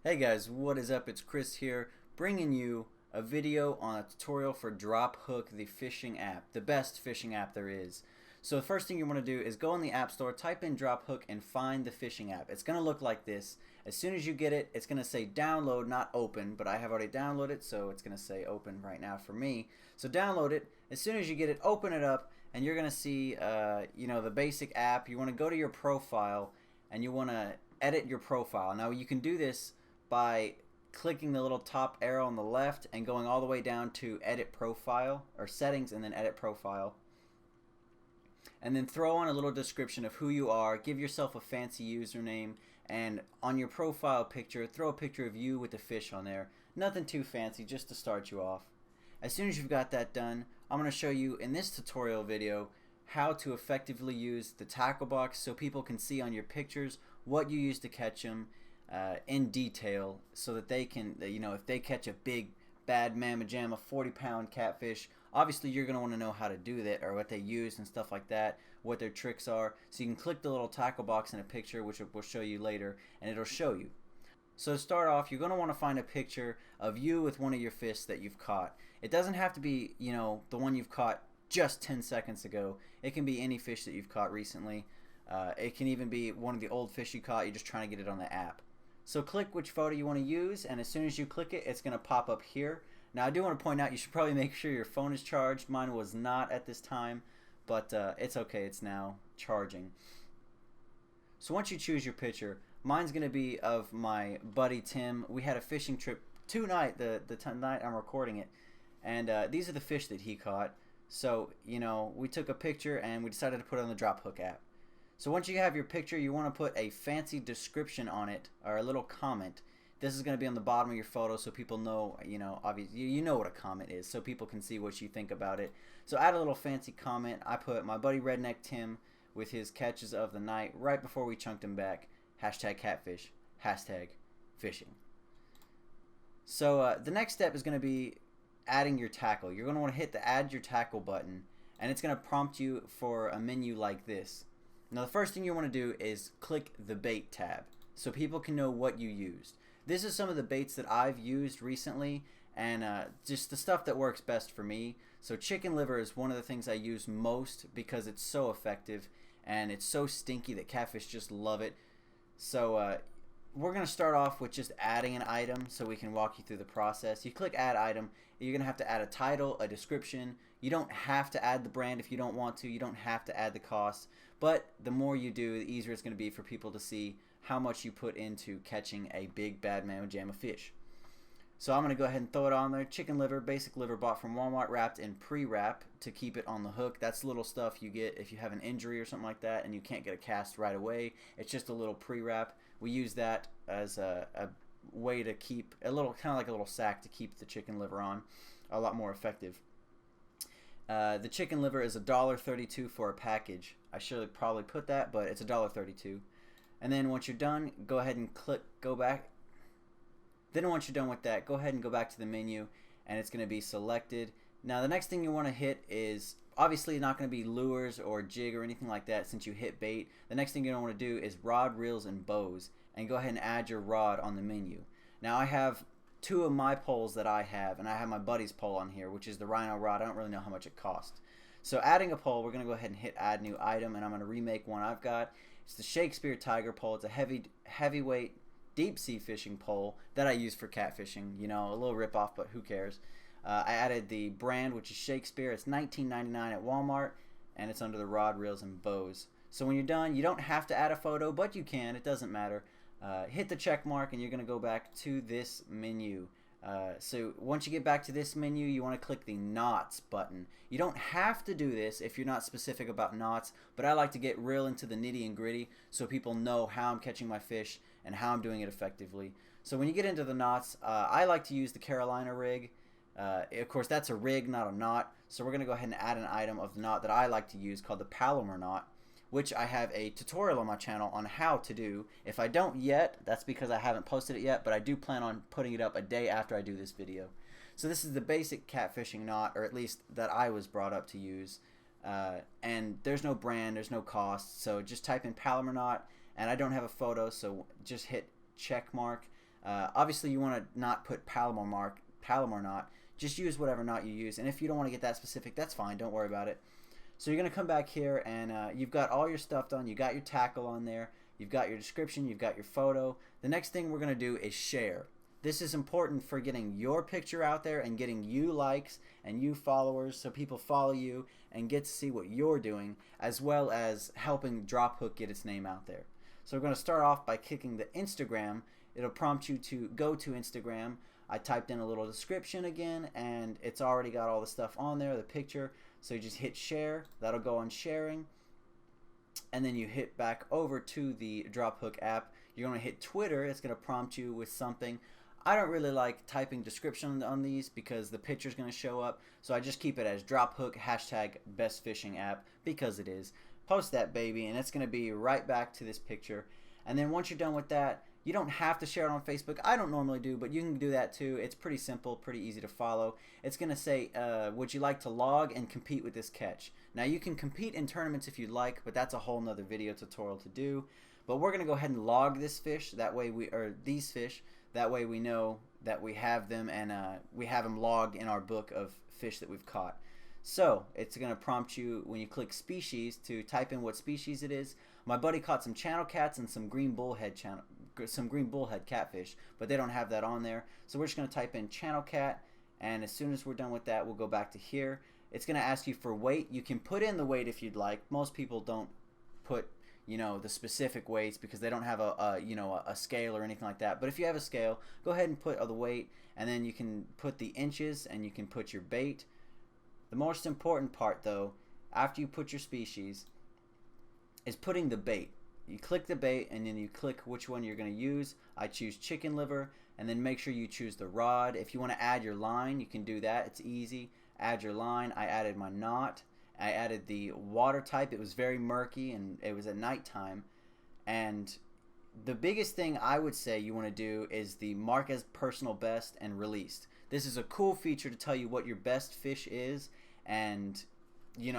Hey guys, what is up? It's Chris here, bringing you a video on a tutorial for DropHook, the fishing app, the best fishing app there is. So the first thing you want to do is go in the App Store, type in DropHook, and find the fishing app. It's going to look like this. As soon as you get it, it's going to say download, not open, but I have already downloaded it, so it's going to say open right now for me. So download it. As soon as you get it, open it up, and you're going to see, the basic app. You want to go to your profile, and you want to edit your profile. Now you can do this by clicking the little top arrow on the left and going all the way down to edit profile, or settings, and then edit profile, and then throw on a little description of who you are. Give yourself a fancy username, and on your profile picture throw a picture of you with the fish on there. Nothing too fancy, just to start you off. As soon as you've got that done, I'm going to show you in this tutorial video how to effectively use the tackle box so people can see on your pictures what you use to catch them in detail, so that they can, if they catch a big bad mamma jamma 40-pound catfish, obviously you're going to want to know how to do that, or what they use and stuff like that, what their tricks are. So you can click the little tackle box in a picture, which we'll show you later, and it'll show you. So to start off, you're going to want to find a picture of you with one of your fish that you've caught. It doesn't have to be, the one you've caught just 10 seconds ago. It can be any fish that you've caught recently. It can even be one of the old fish you caught. You're just trying to get it on the app. So click which photo you want to use, and as soon as you click it, it's going to pop up here. Now I do want to point out, you should probably make sure your phone is charged. Mine was not at this time, but it's okay, it's now charging. So once you choose your picture, mine's going to be of my buddy Tim. We had a fishing trip tonight, the night I'm recording it, and these are the fish that he caught. So we took a picture and we decided to put it on the DropHook app. So once you have your picture, you want to put a fancy description on it, or a little comment. This is going to be on the bottom of your photo, so people know, obviously you know what a comment is, so people can see what you think about it. So add a little fancy comment. I put my buddy Redneck Tim with his catches of the night right before we chunked him back. Hashtag catfish. Hashtag fishing. So the next step is going to be adding your tackle. You're going to want to hit the add your tackle button, and it's going to prompt you for a menu like this. Now the first thing you want to do is click the bait tab so people can know what you used. This is some of the baits that I've used recently, and just the stuff that works best for me. So chicken liver is one of the things I use most because it's so effective and it's so stinky that catfish just love it. So we're going to start off with just adding an item so we can walk you through the process. You click add item, you're going to have to add a title, a description. You don't have to add the brand if you don't want to. You don't have to add the cost. But the more you do, the easier it's going to be for people to see how much you put into catching a big bad mamma jamma fish. So I'm going to go ahead and throw it on there. Chicken liver, basic liver, bought from Walmart, wrapped in pre-wrap to keep it on the hook. That's little stuff you get if you have an injury or something like that and you can't get a cast right away. It's just a little pre-wrap. We use that as a way to keep a little, kind of like a little sack to keep the chicken liver on. A lot more effective. The chicken liver is $1.32 for a package. I should probably put that, but it's $1.32. And then once you're done, go ahead and click go back. Then once you're done with that, go ahead and go back to the menu, and it's going to be selected. Now the next thing you want to hit is obviously not going to be lures or jig or anything like that since you hit bait. The next thing you want to do is rod, reels, and bows, and go ahead and add your rod on the menu. Now I have two of my poles that I have, and I have my buddy's pole on here, which is the Rhino rod. I don't really know how much it costs. So adding a pole, we're going to go ahead and hit add new item, and I'm going to remake one I've got. It's the Shakespeare Tiger pole. It's a heavyweight deep sea fishing pole that I use for catfishing. A little rip off, but who cares. I added the brand, which is Shakespeare. It's $19.99 at Walmart, and it's under the rod, reels, and bows. So when you're done, you don't have to add a photo, but you can. It doesn't matter. Hit the check mark, and you're going to go back to this menu. So once you get back to this menu, you want to click the knots button. You don't have to do this if you're not specific about knots, but I like to get real into the nitty and gritty so people know how I'm catching my fish and how I'm doing it effectively. So when you get into the knots, I like to use the Carolina rig. Of course, that's a rig, not a knot. So we're going to go ahead and add an item of the knot that I like to use called the Palomar knot, which I have a tutorial on my channel on how to do. If I don't yet, that's because I haven't posted it yet, but I do plan on putting it up a day after I do this video. So this is the basic catfishing knot, or at least that I was brought up to use. And there's no brand, there's no cost, so just type in Palomar knot, and I don't have a photo, so just hit check mark. Obviously you want to not put Palomar knot. Just use whatever knot you use, and if you don't want to get that specific, that's fine, don't worry about it. So you're going to come back here, and you've got all your stuff done. You got your tackle on there, you've got your description, you've got your photo. The next thing we're going to do is share. This is important for getting your picture out there and getting you likes and you followers, so people follow you and get to see what you're doing, as well as helping DropHook get its name out there. So we're going to start off by clicking the Instagram. It'll prompt you to go to Instagram. I typed in a little description again, and it's already got all the stuff on there, the picture. So you just hit share. That'll go on sharing. And then you hit back over to the DropHook app. You're going to hit Twitter. It's going to prompt you with something. I don't really like typing description on these because the picture's going to show up. So I just keep it as DropHook #best fishing app, because it is. Post that baby, and it's going to be right back to this picture. And then once you're done with that, you don't have to share it on Facebook. I don't normally do, but you can do that too. It's pretty simple, pretty easy to follow. It's going to say, would you like to log and compete with this catch? Now you can compete in tournaments if you'd like, but that's a whole nother video tutorial to do. But we're going to go ahead and log this fish. That way these fish. That way we know that we have them, and we have them logged in our book of fish that we've caught. So it's going to prompt you when you click species to type in what species it is. My buddy caught some channel cats and some green bullhead catfish, but they don't have that on there. So we're just going to type in channel cat, and as soon as we're done with that, we'll go back to here. It's going to ask you for weight. You can put in the weight if you'd like. Most people don't put, you know, the specific weights because they don't have a scale or anything like that. But if you have a scale, go ahead and put the weight, and then you can put the inches, and you can put your bait. The most important part, though, after you put your species, is putting the bait. You click the bait, and then you click which one you're going to use. I choose chicken liver, and then make sure you choose the rod. If you want to add your line, you can do that. It's easy. Add your line. I added my knot. I added the water type. It was very murky, and it was at nighttime. And the biggest thing I would say you want to do is the mark as personal best and released. This is a cool feature to tell you what your best fish is, and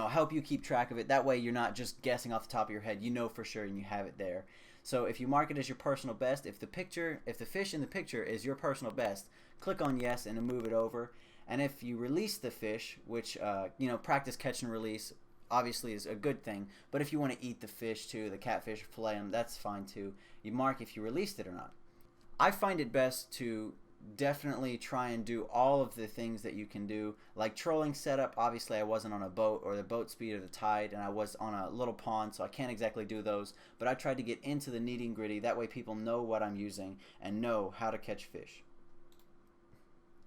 help you keep track of it. That way you're not just guessing off the top of your head. You know for sure, and you have it there. So if you mark it as your personal best, if the fish in the picture is your personal best, click on yes and move it over. And if you release the fish, which practice catch and release obviously is a good thing, but if you want to eat the fish too, the catfish, or fillet them, that's fine too. You mark if you released it or not. I find it best to definitely try and do all of the things that you can do, like trolling setup. Obviously I wasn't on a boat or the boat speed or the tide, and I was on a little pond, so I can't exactly do those, but I tried to get into the nitty gritty. That way people know what I'm using and know how to catch fish.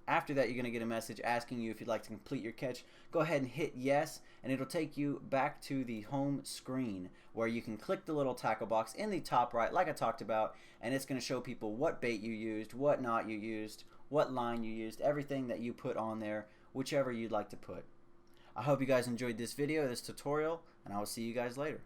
After that, you're going to get a message asking you if you'd like to complete your catch. Go ahead and hit yes, and it'll take you back to the home screen where you can click the little tackle box in the top right, like I talked about, and it's going to show people what bait you used, what knot you used, what line you used, everything that you put on there, whichever you'd like to put. I hope you guys enjoyed this video, this tutorial, and I will see you guys later.